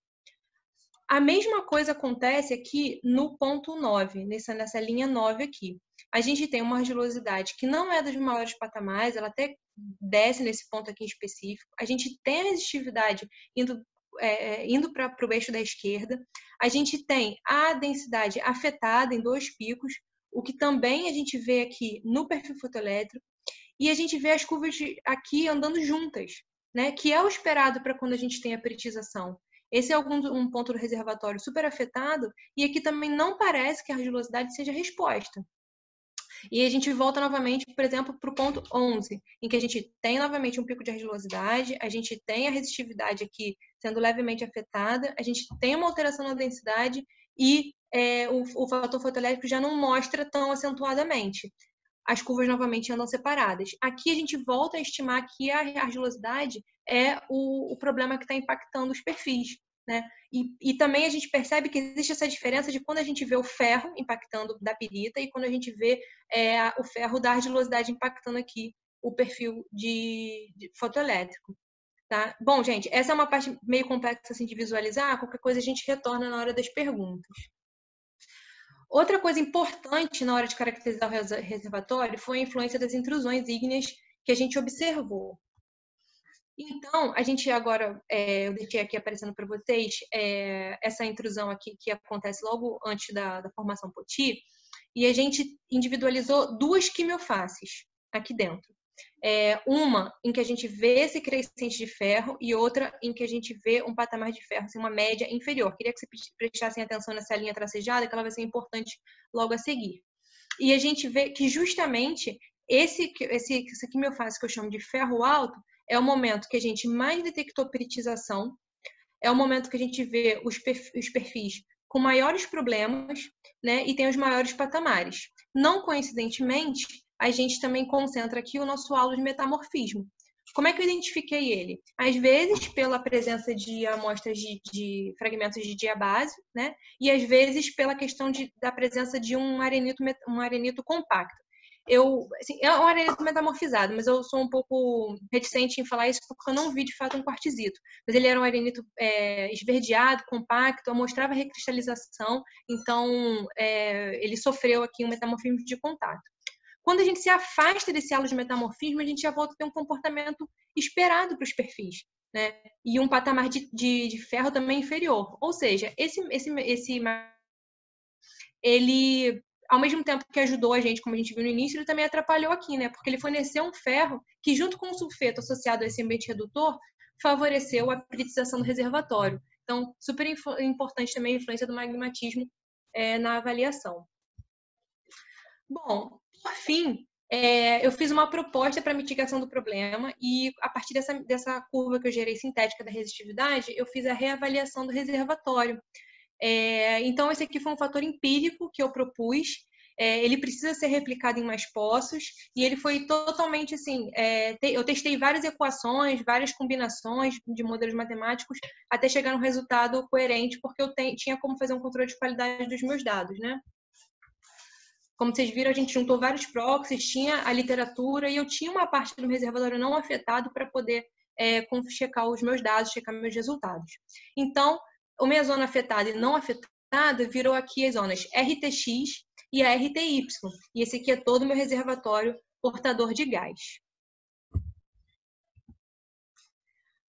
A mesma coisa acontece aqui no ponto 9, nessa linha 9 aqui. A gente tem uma argilosidade que não é dos maiores patamares, ela até desce nesse ponto aqui em específico. A gente tem a resistividade indo para o eixo da esquerda. A gente tem a densidade afetada em 2 picos, o que também a gente vê aqui no perfil fotoelétrico. E a gente vê as curvas aqui andando juntas, né? Que é o esperado para quando a gente tem a peritização. Esse é um ponto do reservatório super afetado e aqui também não parece que a argilosidade seja a resposta. E a gente volta novamente, por exemplo, para o ponto 11, em que a gente tem novamente um pico de argilosidade, a gente tem a resistividade aqui sendo levemente afetada, a gente tem uma alteração na densidade e o fator fotoelétrico já não mostra tão acentuadamente. As curvas novamente andam separadas. Aqui a gente volta a estimar que a argilosidade é o problema que está impactando os perfis, né? E também a gente percebe que existe essa diferença de quando a gente vê o ferro impactando da pirita e quando a gente vê o ferro da argilosidade impactando aqui o perfil de fotoelétrico. Tá? Bom, gente, essa é uma parte meio complexa assim, de visualizar. Qualquer coisa a gente retorna na hora das perguntas. Outra coisa importante na hora de caracterizar o reservatório foi a influência das intrusões ígneas que a gente observou. Então, a gente agora, eu deixei aqui aparecendo para vocês essa intrusão aqui que acontece logo antes da formação POTI, e a gente individualizou 2 quimiofaces aqui dentro. Uma em que a gente vê esse crescente de ferro e outra em que a gente vê um patamar de ferro, assim, uma média inferior. Queria que vocês prestassem atenção nessa linha tracejada, que ela vai ser importante logo a seguir. E a gente vê que justamente essa quimiofase que eu chamo de ferro alto é o momento que a gente mais detectou piritização, é o momento que a gente vê os perfis com maiores problemas, né, e tem os maiores patamares. Não coincidentemente, a gente também concentra aqui o nosso halo de metamorfismo. Como é que eu identifiquei ele? Às vezes pela presença de amostras de fragmentos de diabase, né? E às vezes pela questão da presença de um arenito compacto. assim, é um arenito metamorfizado, mas eu sou um pouco reticente em falar isso porque eu não vi de fato um quartzito. Mas ele era um arenito esverdeado, compacto, mostrava recristalização, então ele sofreu aqui um metamorfismo de contato. Quando a gente se afasta desse elo de metamorfismo, a gente já volta a ter um comportamento esperado para os perfis, né? E um patamar de ferro também inferior. Ou seja, ele, ao mesmo tempo que ajudou a gente, como a gente viu no início, ele também atrapalhou aqui, né? Porque ele forneceu um ferro que, junto com o sulfeto associado a esse ambiente redutor, favoreceu a piritização do reservatório. Então, super importante também a influência do magmatismo na avaliação. Bom, por fim, eu fiz uma proposta para mitigação do problema e, a partir dessa curva que eu gerei sintética da resistividade, eu fiz a reavaliação do reservatório. Então, esse aqui foi um fator empírico que eu propus. Ele precisa ser replicado em mais poços e ele foi totalmente assim. Eu testei várias equações, várias combinações de modelos matemáticos até chegar num resultado coerente, porque eu tinha como fazer um controle de qualidade dos meus dados, né? Como vocês viram, a gente juntou vários proxies, tinha a literatura e eu tinha uma parte do reservatório não afetado para poder checar os meus dados, checar meus resultados. Então, a minha zona afetada e não afetada virou aqui as zonas RTX e a RTY. E esse aqui é todo o meu reservatório portador de gás.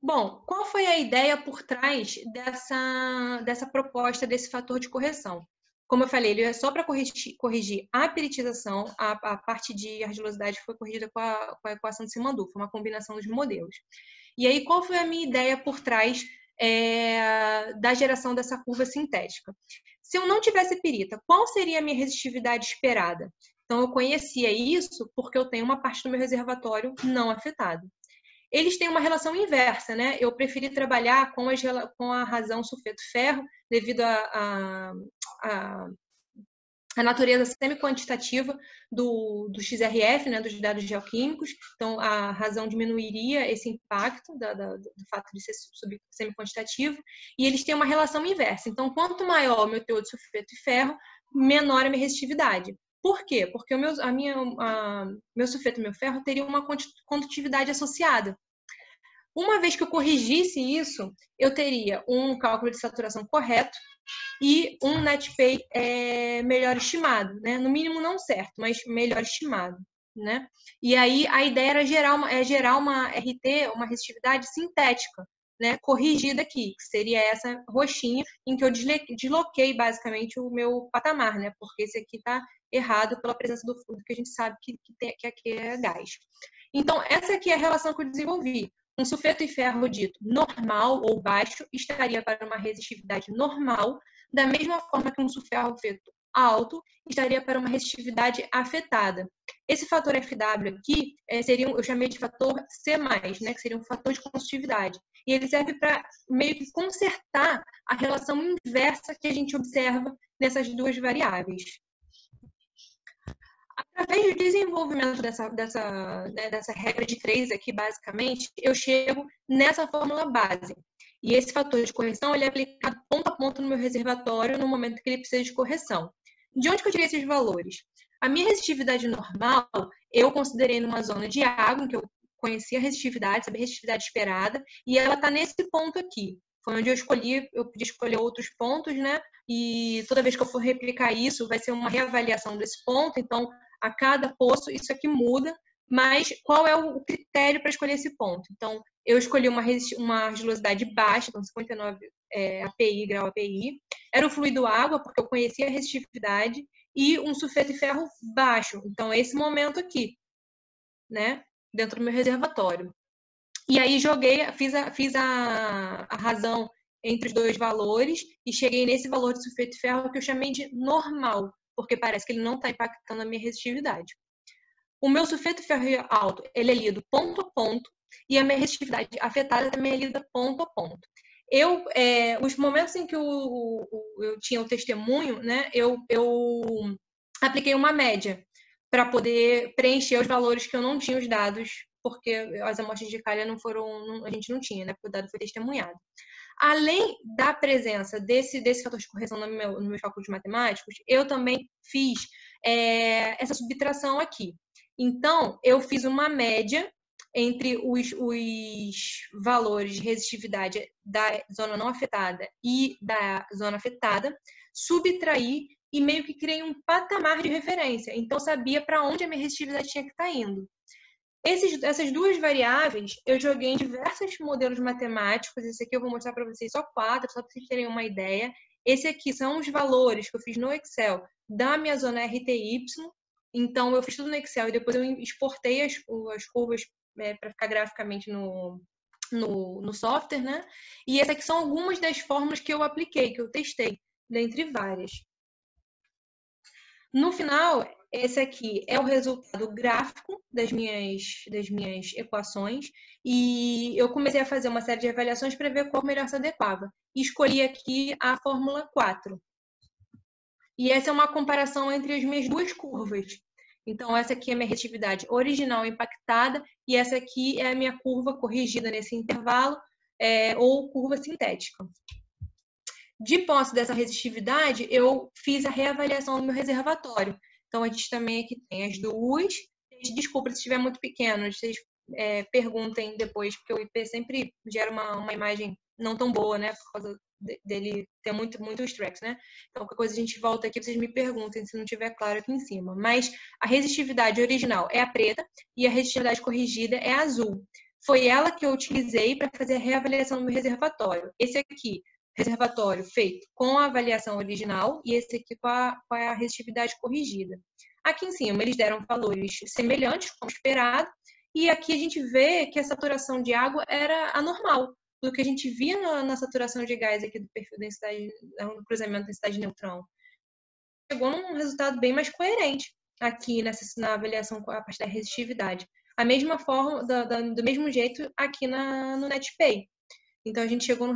Bom, qual foi a ideia por trás dessa proposta, desse fator de correção? Como eu falei, ele é só para corrigir a peritização, a parte de argilosidade foi corrigida com a equação de Simondou, foi uma combinação dos modelos. E aí, qual foi a minha ideia por trás da geração dessa curva sintética? Se eu não tivesse perita, qual seria a minha resistividade esperada? Então, eu conhecia isso porque eu tenho uma parte do meu reservatório não afetado. Eles têm uma relação inversa, né? Eu preferi trabalhar com a razão sulfeto-ferro devido à natureza semi-quantitativa do XRF, né, dos dados geoquímicos. Então, a razão diminuiria esse impacto do fato de ser semi-quantitativo. E eles têm uma relação inversa. Então, quanto maior o meu teor de sulfeto e ferro, menor a minha resistividade. Por quê? Porque meu sulfeto e meu ferro teriam uma condutividade associada. Uma vez que eu corrigisse isso, eu teria um cálculo de saturação correto e um NetPay melhor estimado, né? No mínimo não certo, mas melhor estimado, né? E aí a ideia era gerar uma RT, uma resistividade sintética, né? Corrigida aqui, que seria essa roxinha, em que eu desloquei basicamente o meu patamar, né? Porque esse aqui está errado pela presença do fluido, que a gente sabe que aqui é gás. Então, essa aqui é a relação que eu desenvolvi. Um sulfeto de ferro dito normal ou baixo estaria para uma resistividade normal, da mesma forma que um sulfeto alto estaria para uma resistividade afetada. Esse fator FW aqui eu chamei de fator C+, né, que seria um fator de condutividade. E ele serve para meio que consertar a relação inversa que a gente observa nessas duas variáveis. Através do desenvolvimento dessa regra de 3 aqui, basicamente, eu chego nessa fórmula base. E esse fator de correção ele é aplicado ponto a ponto no meu reservatório no momento que ele precisa de correção. De onde que eu tirei esses valores? A minha resistividade normal, eu considerei numa zona de água, em que eu conhecia a resistividade, sabia a resistividade esperada, e ela está nesse ponto aqui. Foi onde eu podia escolher outros pontos, né? E toda vez que eu for replicar isso, vai ser uma reavaliação desse ponto. Então, a cada poço, isso aqui muda, mas qual é o critério para escolher esse ponto? Então, eu escolhi uma argilosidade baixa, então 59 API, grau API. Era o fluido água, porque eu conhecia a resistividade, e um sulfeto de ferro baixo. Então, é esse momento aqui, né? Dentro do meu reservatório. E aí fiz a razão entre os dois valores e cheguei nesse valor de sulfeto de ferro que eu chamei de normal, porque parece que ele não está impactando a minha resistividade. O meu sulfeto de ferro alto, ele é lido ponto a ponto e a minha resistividade afetada também é lida ponto a ponto. Os momentos em que eu tinha o testemunho, né, eu apliquei uma média para poder preencher os valores que eu não tinha os dados, porque as amostras de calha a gente não tinha, né, porque o dado foi testemunhado. Além da presença desse fator de correção no meus cálculos matemáticos, eu também fiz essa subtração aqui. Então, eu fiz uma média entre os valores de resistividade da zona não afetada e da zona afetada, subtraí e meio que criei um patamar de referência. Então, eu sabia para onde a minha resistividade tinha que estar indo. Essas duas variáveis eu joguei em diversos modelos matemáticos. Esse aqui eu vou mostrar para vocês só 4, só para vocês terem uma ideia. Esse aqui são os valores que eu fiz no Excel da minha zona RTY. Então, eu fiz tudo no Excel e depois eu exportei as curvas para ficar graficamente no software, né? E essas aqui são algumas das fórmulas que eu apliquei, que eu testei, dentre várias. No final, esse aqui é o resultado gráfico das minhas equações e eu comecei a fazer uma série de avaliações para ver qual melhor se adequava. E escolhi aqui a fórmula 4. E essa é uma comparação entre as minhas duas curvas. Então, essa aqui é a minha resistividade original impactada e essa aqui é a minha curva corrigida nesse intervalo, ou curva sintética. De posse dessa resistividade, eu fiz a reavaliação do meu reservatório. Então, a gente também aqui tem as duas. Desculpa se estiver muito pequeno, vocês perguntem depois, porque o IP sempre gera uma imagem não tão boa, né? Por causa dele ter muitos tracks, né? Então, qualquer coisa a gente volta aqui, vocês me perguntem se não estiver claro aqui em cima. Mas a resistividade original é a preta e a resistividade corrigida é a azul. Foi ela que eu utilizei para fazer a reavaliação do meu reservatório. Esse aqui, reservatório feito com a avaliação original e esse aqui com a resistividade corrigida. Aqui em cima, eles deram valores semelhantes, como esperado, e aqui a gente vê que a saturação de água era anormal, do que a gente via na saturação de gás aqui do perfil da densidade, do cruzamento da densidade de neutrão. Chegou num resultado bem mais coerente aqui na avaliação a partir da resistividade. A mesma forma, do mesmo jeito aqui no NetPay. Então, a gente chegou num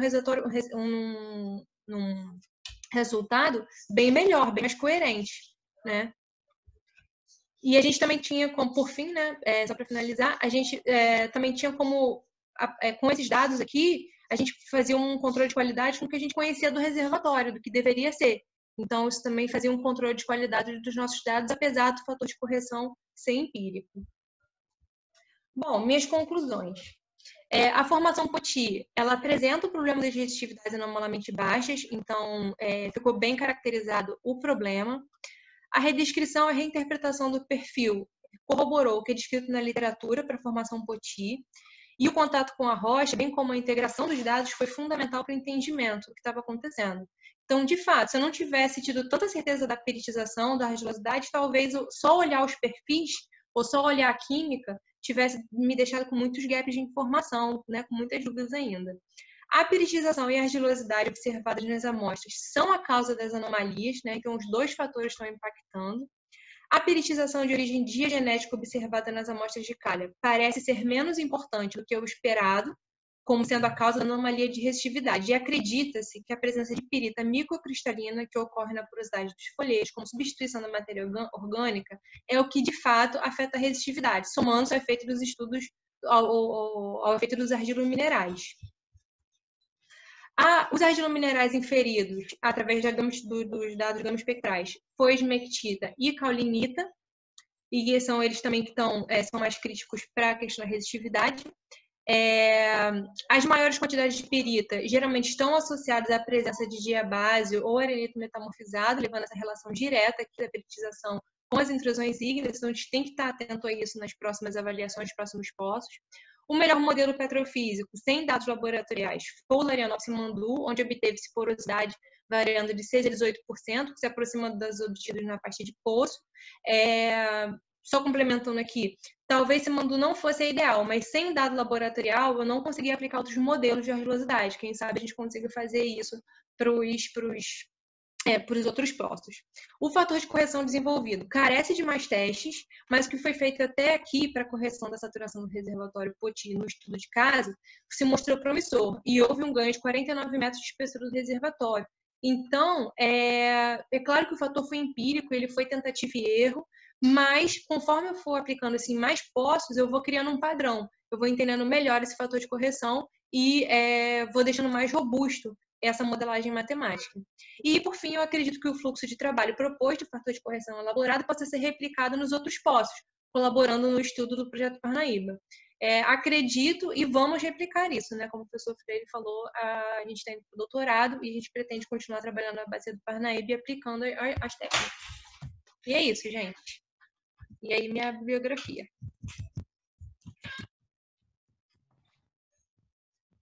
resultado bem melhor, bem mais coerente, né? E a gente também tinha como, por fim, né, só para finalizar, a gente também tinha como, com esses dados aqui, a gente fazia um controle de qualidade com o que a gente conhecia do reservatório, do que deveria ser. Então, isso também fazia um controle de qualidade dos nossos dados, apesar do fator de correção ser empírico. Bom, minhas conclusões. A formação POTI, ela apresenta o problema das resistividades anormalmente baixas, então ficou bem caracterizado o problema. A redescrição e a reinterpretação do perfil corroborou o que é descrito na literatura para a formação POTI, e o contato com a rocha, bem como a integração dos dados, foi fundamental para o entendimento do que estava acontecendo. Então, de fato, se eu não tivesse tido tanta certeza da peritização, da radiolosidade, talvez só olhar os perfis ou só olhar a química tivesse me deixado com muitos gaps de informação, né, com muitas dúvidas ainda. A peritização e a argilosidade observadas nas amostras são a causa das anomalias, né, então os dois fatores estão impactando. A peritização de origem diagenética observada nas amostras de calha parece ser menos importante do que o esperado, como sendo a causa da anomalia de resistividade. E acredita-se que a presença de pirita microcristalina, que ocorre na porosidade dos folhetos, como substituição da matéria orgânica, é o que, de fato, afeta a resistividade, somando-se ao efeito dos estudos, ao efeito dos argilominerais. Os argilominerais inferidos, através dos dados gama espectrais, foi esmectita e caulinita, e são eles também que são mais críticos para a questão da resistividade. As maiores quantidades de pirita geralmente estão associadas à presença de diabásio ou arenito metamorfizado, levando essa relação direta aqui da piritização com as intrusões ígneas, então a gente tem que estar atento a isso nas próximas avaliações, nos próximos poços. O melhor modelo petrofísico, sem dados laboratoriais, foi o Larianópolis Mandu, onde obteve-se porosidade variando de 6% a 18%, que se aproxima das obtidas na parte de poço. Só complementando aqui, talvez esse Mandu não fosse a ideal, mas sem dado laboratorial eu não conseguia aplicar outros modelos de argilosidade. Quem sabe a gente consiga fazer isso para os outros poços. O fator de correção desenvolvido carece de mais testes, mas o que foi feito até aqui para a correção da saturação do reservatório POTI no estudo de caso se mostrou promissor e houve um ganho de 49 metros de espessura do reservatório. Então, é claro que o fator foi empírico, ele foi tentativa e erro, mas conforme eu for aplicando assim, mais poços, eu vou criando um padrão, eu vou entendendo melhor esse fator de correção e vou deixando mais robusto essa modelagem matemática. E, por fim, eu acredito que o fluxo de trabalho proposto, o fator de correção elaborado, possa ser replicado nos outros poços, colaborando no estudo do Projeto Parnaíba. Acredito e vamos replicar isso, né? Como o professor Freire falou, a gente está indo para o doutorado e a gente pretende continuar trabalhando na bacia do Parnaíba e aplicando as técnicas. E é isso, gente. E aí, minha biografia.